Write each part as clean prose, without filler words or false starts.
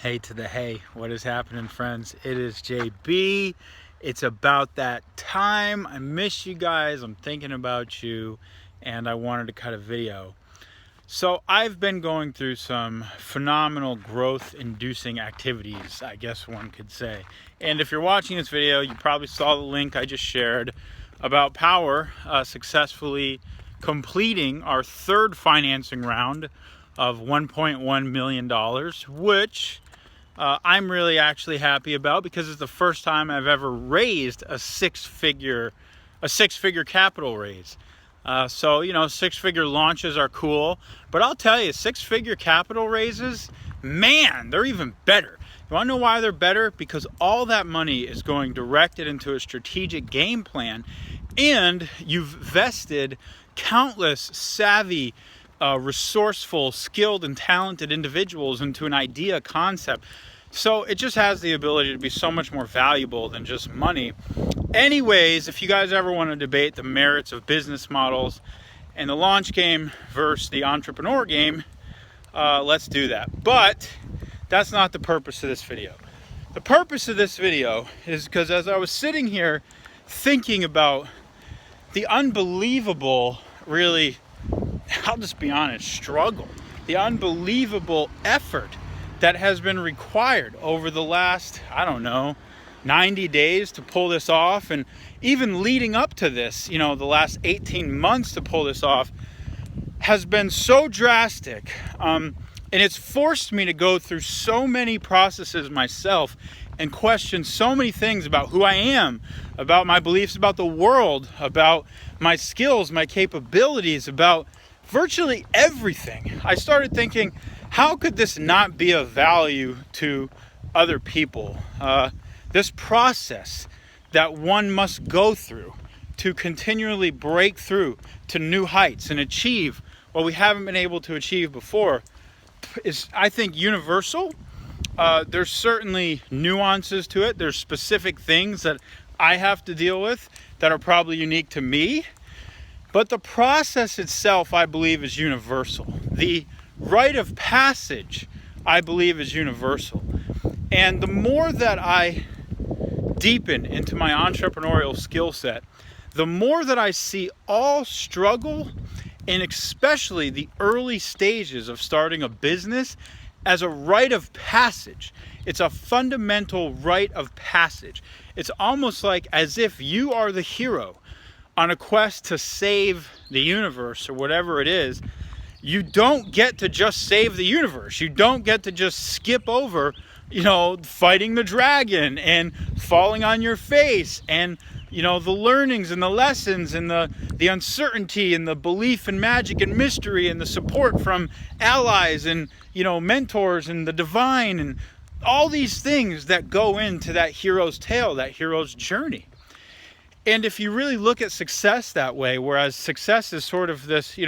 Hey to the hey, what is happening, friends? It is JB. It's about that time. I miss you guys. I'm thinking about you, and I wanted to cut a video. So I've been going through some phenomenal growth-inducing activities, I guess one could say. And if you're watching this video, you probably saw the link I just shared about Powur successfully completing our third financing round of $1.1 million, which I'm really actually happy about because it's the first time I've ever raised a six-figure capital raise. So, you know, six-figure launches are cool, but I'll tell you, six-figure capital raises, man, they're even better. You want to know why they're better? Because all that money is going directed into a strategic game plan, and you've vested countless savvy, resourceful, skilled, and talented individuals into an idea concept. So it just has the ability to be so much more valuable than just money. Anyways, if you guys ever want to debate the merits of business models and the launch game versus the entrepreneur game, let's do that. But that's not the purpose of this video. The purpose of this video is because as I was sitting here thinking about the unbelievable, really, I'll just be honest, struggle, the unbelievable effort that has been required over the last, 90 days to pull this off, and even leading up to this, the last 18 months to pull this off, has been so drastic. And it's forced me to go through so many processes myself and question so many things about who I am, about my beliefs about the world, about my skills, my capabilities, about virtually everything. I started thinking, how could this not be of value to other people? This process that one must go through to continually break through to new heights and achieve what we haven't been able to achieve before is, I think, universal. There's certainly nuances to it. There's specific things that I have to deal with that are probably unique to me. But the process itself, I believe, is universal. The rite of passage, I believe, is universal. And the more that I deepen into my entrepreneurial skill set, the more that I see all struggle, and especially the early stages of starting a business, as a rite of passage. It's a fundamental rite of passage. It's almost like as if you are the hero on a quest to save the universe or whatever it is. You don't get to just save the universe. You don't get to just skip over, fighting the dragon and falling on your face and, the learnings and the lessons and the uncertainty and the belief in magic and mystery and the support from allies and, mentors and the divine and all these things that go into that hero's tale, that hero's journey. And if you really look at success that way, whereas success is sort of this,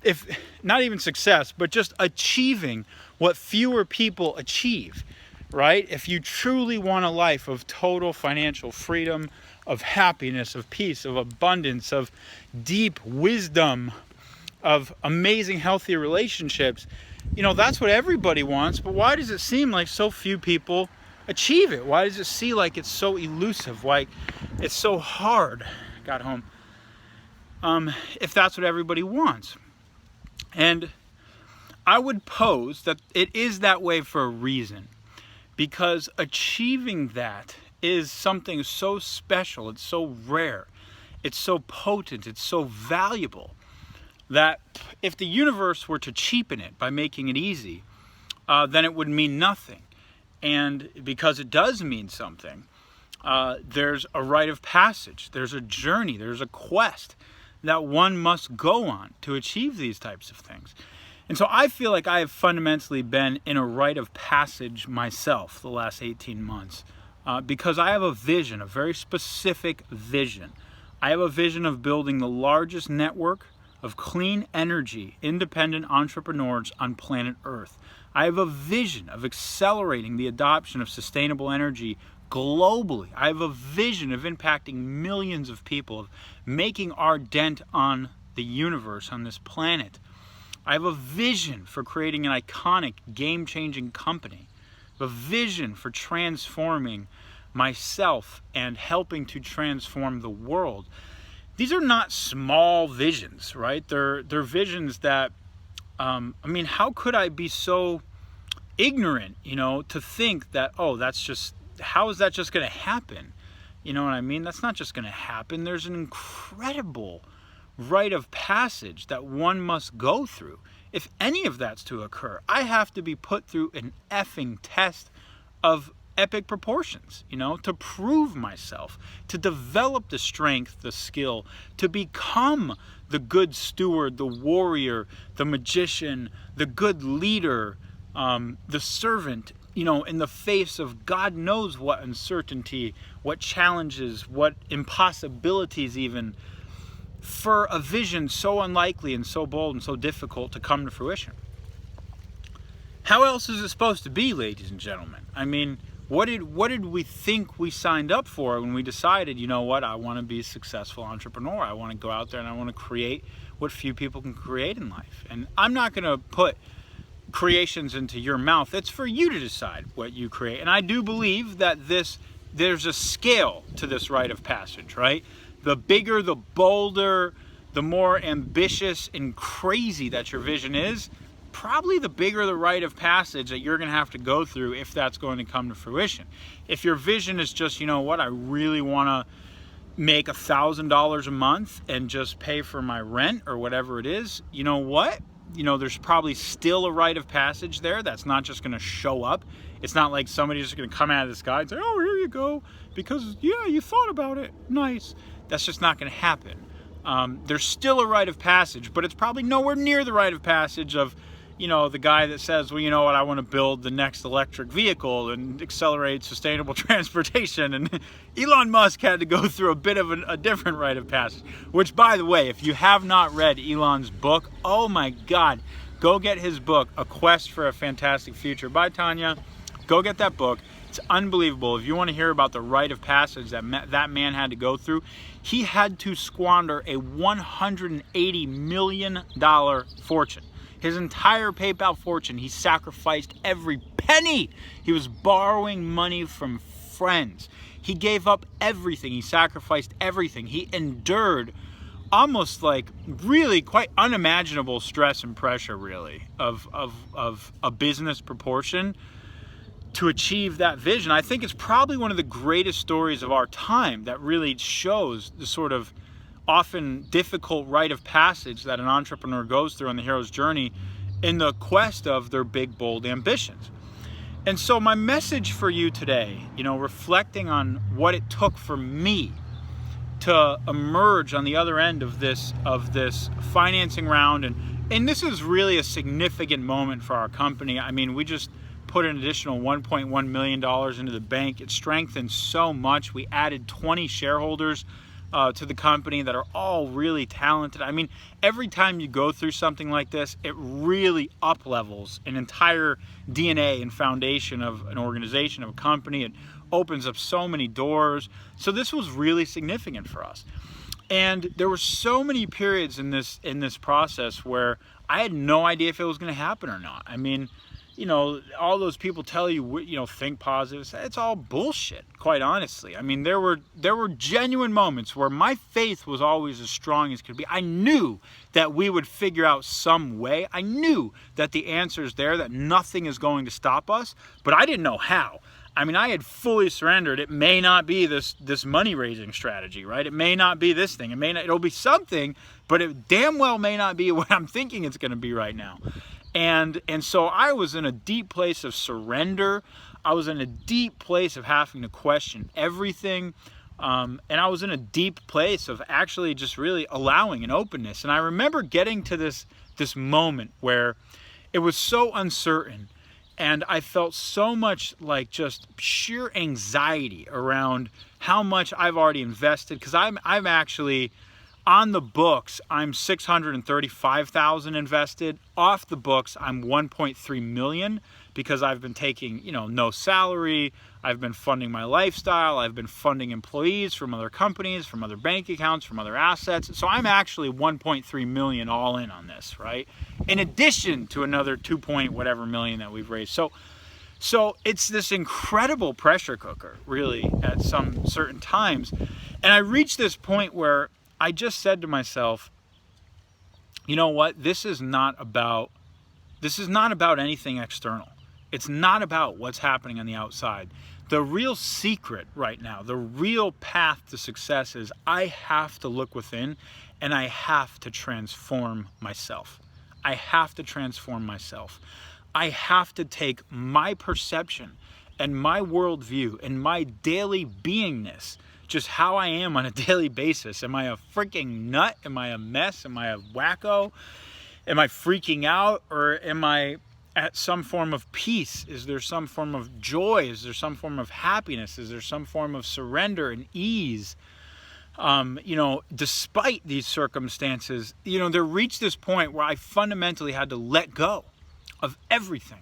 if not even success, but just achieving what fewer people achieve, right? If you truly want a life of total financial freedom, of happiness, of peace, of abundance, of deep wisdom, of amazing, healthy relationships, that's what everybody wants. But why does it seem like so few people achieve it? Why does it seem like it's so elusive, like it's so hard? Got home. If that's what everybody wants. And I would pose that it is that way for a reason, because achieving that is something so special, it's so rare, it's so potent, it's so valuable, that if the universe were to cheapen it by making it easy, then it would mean nothing. And because it does mean something, there's a rite of passage, there's a journey, there's a quest that one must go on to achieve these types of things. And so I feel like I have fundamentally been in a rite of passage myself the last 18 months because I have a vision, a very specific vision. I have a vision of building the largest network of clean energy, independent entrepreneurs on planet Earth. I have a vision of accelerating the adoption of sustainable energy globally. I have a vision of impacting millions of people, of making our dent on the universe, on this planet. I have a vision for creating an iconic, game-changing company a vision for transforming myself and helping to transform the world. These are not small visions, right? They're visions that, I mean, how could I be so ignorant, to think that, oh, how is that just going to happen? You know what I mean? That's not just going to happen. There's an incredible rite of passage that one must go through. If any of that's to occur, I have to be put through an effing test of epic proportions, to prove myself, to develop the strength, the skill, to become the good steward, the warrior, the magician, the good leader, the servant, in the face of God knows what uncertainty, what challenges, what impossibilities even, for a vision so unlikely and so bold and so difficult to come to fruition. How else is it supposed to be, ladies and gentlemen? I mean, what did we think we signed up for when we decided, I want to be a successful entrepreneur. I want to go out there and I want to create what few people can create in life. And I'm not going to put creations into your mouth. It's for you to decide what you create. And I do believe that there's a scale to this rite of passage, right? The bigger, the bolder, the more ambitious and crazy that your vision is, probably the bigger the rite of passage that you're going to have to go through if that's going to come to fruition. If your vision is just, I really want to make $1,000 a month and just pay for my rent or whatever it is, there's probably still a rite of passage there that's not just going to show up. It's not like somebody's just going to come out of the sky and say, oh, here you go, because, you thought about it. Nice. That's just not going to happen. There's still a rite of passage, but it's probably nowhere near the rite of passage of, the guy that says, well, I want to build the next electric vehicle and accelerate sustainable transportation. And Elon Musk had to go through a bit of a different rite of passage, which, by the way, if you have not read Elon's book, oh my God, go get his book, A Quest for a Fantastic Future by Tanya. Go get that book. It's unbelievable. If you want to hear about the rite of passage that man had to go through, he had to squander a $180 million fortune. His entire PayPal fortune, he sacrificed every penny. He was borrowing money from friends. He gave up everything. He sacrificed everything. He endured almost like really quite unimaginable stress and pressure, really, of a business proportion to achieve that vision. I think it's probably one of the greatest stories of our time that really shows the sort of often difficult rite of passage that an entrepreneur goes through on the hero's journey in the quest of their big, bold ambitions. And so my message for you today, reflecting on what it took for me to emerge on the other end of this financing round, and this is really a significant moment for our company. I mean, we just put an additional $1.1 million into the bank. It strengthened so much. We added 20 shareholders to the company that are all really talented. I mean, every time you go through something like this, it really up-levels an entire DNA and foundation of an organization, of a company. It opens up so many doors. So this was really significant for us. And there were so many periods in this process where I had no idea if it was going to happen or not. I mean, all those people tell you, think positive. It's all bullshit, quite honestly. I mean, there were genuine moments where my faith was always as strong as could be. I knew that we would figure out some way. I knew that the answer is there, that nothing is going to stop us, but I didn't know how. I mean, I had fully surrendered. It may not be this money-raising strategy, right? It may not be this thing. It'll be something, but it damn well may not be what I'm thinking it's going to be right now. And so I was in a deep place of surrender. I was in a deep place of having to question everything. And I was in a deep place of actually just really allowing an openness. And I remember getting to this moment where it was so uncertain. And I felt so much like just sheer anxiety around how much I've already invested. Because I'm actually... on the books, I'm $635,000 invested. Off the books, I'm $1.3 million because I've been taking, no salary. I've been funding my lifestyle. I've been funding employees from other companies, from other bank accounts, from other assets. So I'm actually $1.3 million all in on this, right? In addition to another 2 point whatever million that we've raised. So it's this incredible pressure cooker, really, at some certain times. And I reached this point where I just said to myself, you know what? This is not about anything external. It's not about what's happening on the outside. The real secret right now, the real path to success is I have to look within and I have to transform myself. I have to transform myself. I have to take my perception and my worldview and my daily beingness, just how I am on a daily basis. Am I a freaking nut? Am I a mess? Am I a wacko? Am I freaking out? Or am I at some form of peace? Is there some form of joy? Is there some form of happiness? Is there some form of surrender and ease? Despite these circumstances, there reached this point where I fundamentally had to let go of everything.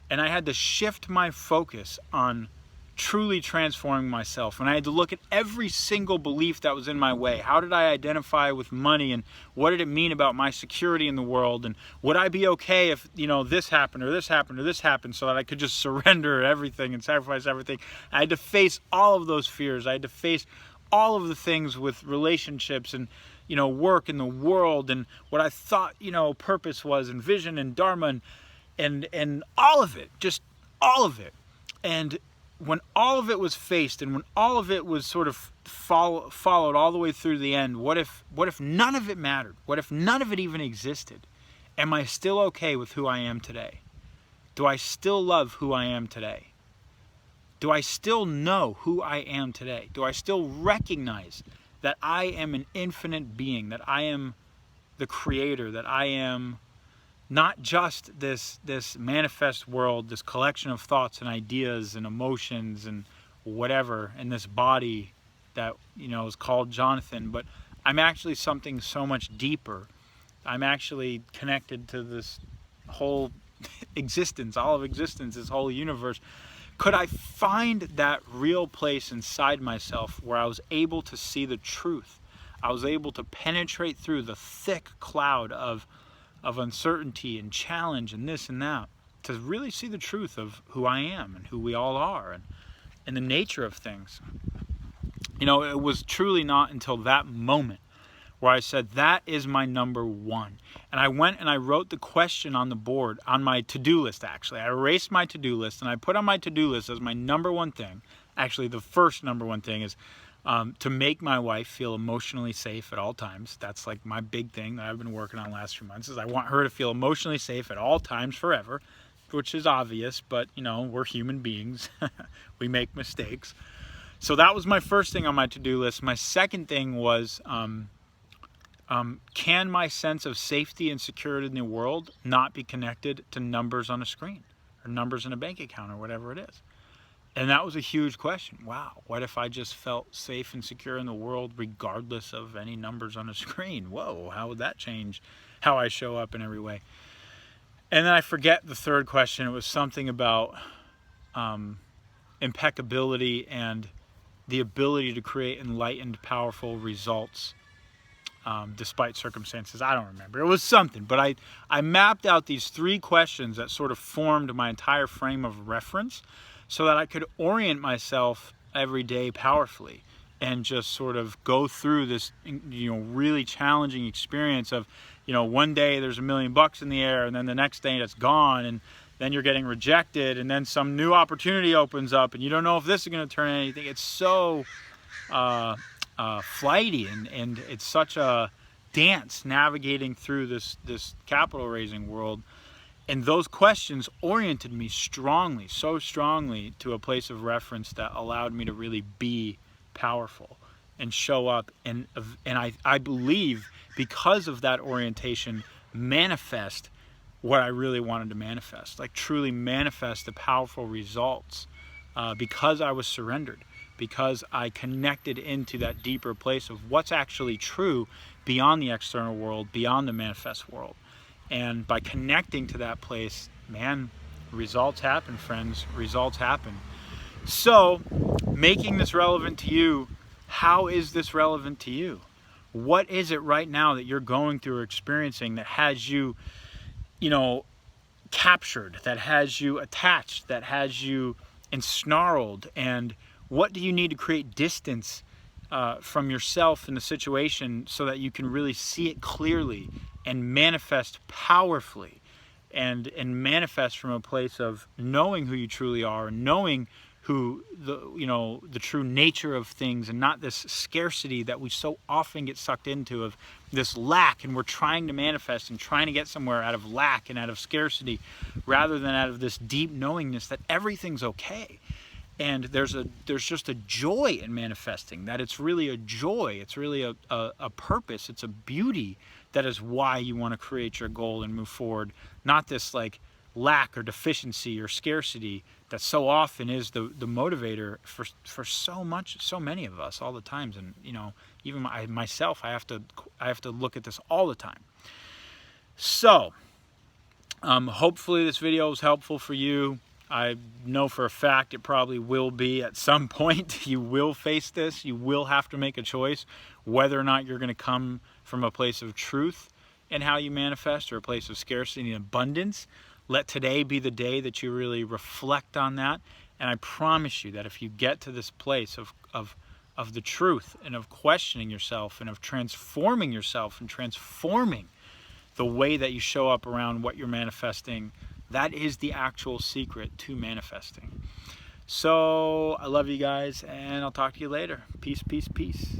And I had to shift my focus on truly transforming myself. And I had to look at every single belief that was in my way. How did I identify with money, and what did it mean about my security in the world? And would I be okay if, this happened or this happened or this happened, so that I could just surrender everything and sacrifice everything? I had to face all of those fears. I had to face all of the things with relationships and, work in the world, and what I thought, purpose was, and vision and dharma, and all of it, just all of it. And when all of it was faced, and when all of it was sort of followed all the way through the end, what if none of it mattered? What if none of it even existed? Am I still okay with who I am today? Do I still love who I am today? Do I still know who I am today? Do I still recognize that I am an infinite being, that I am the creator, that I am not just this manifest world, this collection of thoughts and ideas and emotions and whatever, and this body that, is called Jonathan, but I'm actually something so much deeper. I'm actually connected to this whole existence, all of existence, this whole universe. Could I find that real place inside myself where I was able to see the truth? I was able to penetrate through the thick cloud of uncertainty and challenge and this and that, to really see the truth of who I am and who we all are, and the nature of things. It was truly not until that moment where I said, that is my number one. And I went and I wrote the question on the board, on my to-do list, actually. I erased my to-do list, and I put on my to-do list as my number one thing. Actually, the first number one thing is to make my wife feel emotionally safe at all times. That's like my big thing that I've been working on the last few months, is I want her to feel emotionally safe at all times forever, which is obvious, but we're human beings. We make mistakes. So that was my first thing on my to-do list. My second thing was, can my sense of safety and security in the world not be connected to numbers on a screen or numbers in a bank account or whatever it is? And that was a huge question. Wow, what if I just felt safe and secure in the world regardless of any numbers on a screen? Whoa, how would that change how I show up in every way? And then I forget the third question. It was something about impeccability and the ability to create enlightened, powerful results despite circumstances. I don't remember. It was something, but I mapped out these three questions that sort of formed my entire frame of reference, so that I could orient myself every day powerfully and just sort of go through this, really challenging experience of, one day there's $1 million in the air, and then the next day it's gone, and then you're getting rejected, and then some new opportunity opens up, and you don't know if this is going to turn into anything. It's so flighty, and it's such a dance navigating through this capital raising world. And those questions oriented me so strongly to a place of reference that allowed me to really be powerful and show up. And I believe, because of that orientation, manifest what I really wanted to manifest. Like truly manifest the powerful results because I was surrendered, because I connected into that deeper place of what's actually true beyond the external world, beyond the manifest world. And by connecting to that place, man, results happen, friends. Results happen. So, making this relevant to you, how is this relevant to you? What is it right now that you're going through or experiencing that has you, captured, that has you attached, that has you ensnarled, and what do you need to create distance from yourself in the situation so that you can really see it clearly and manifest powerfully, and manifest from a place of knowing who you truly are, knowing who the true nature of things, and not this scarcity that we so often get sucked into, of this lack, and we're trying to manifest and trying to get somewhere out of lack and out of scarcity, rather than out of this deep knowingness that everything's okay. And there's just a joy in manifesting, that it's really a joy, it's really a purpose, it's a beauty that is why you want to create your goal and move forward, not this like lack or deficiency or scarcity that so often is the motivator for so many of us all the times. And even myself, I have to look at this all the time. So hopefully this video was helpful for you. I know for a fact it probably will be at some point. You will face this. You will have to make a choice whether or not you're going to come from a place of truth in how you manifest, or a place of scarcity and abundance. Let today be the day that you really reflect on that. And I promise you that if you get to this place of the truth, and of questioning yourself, and of transforming yourself, and transforming the way that you show up around what you're manifesting, that is the actual secret to manifesting. So I love you guys, and I'll talk to you later. Peace, peace, peace.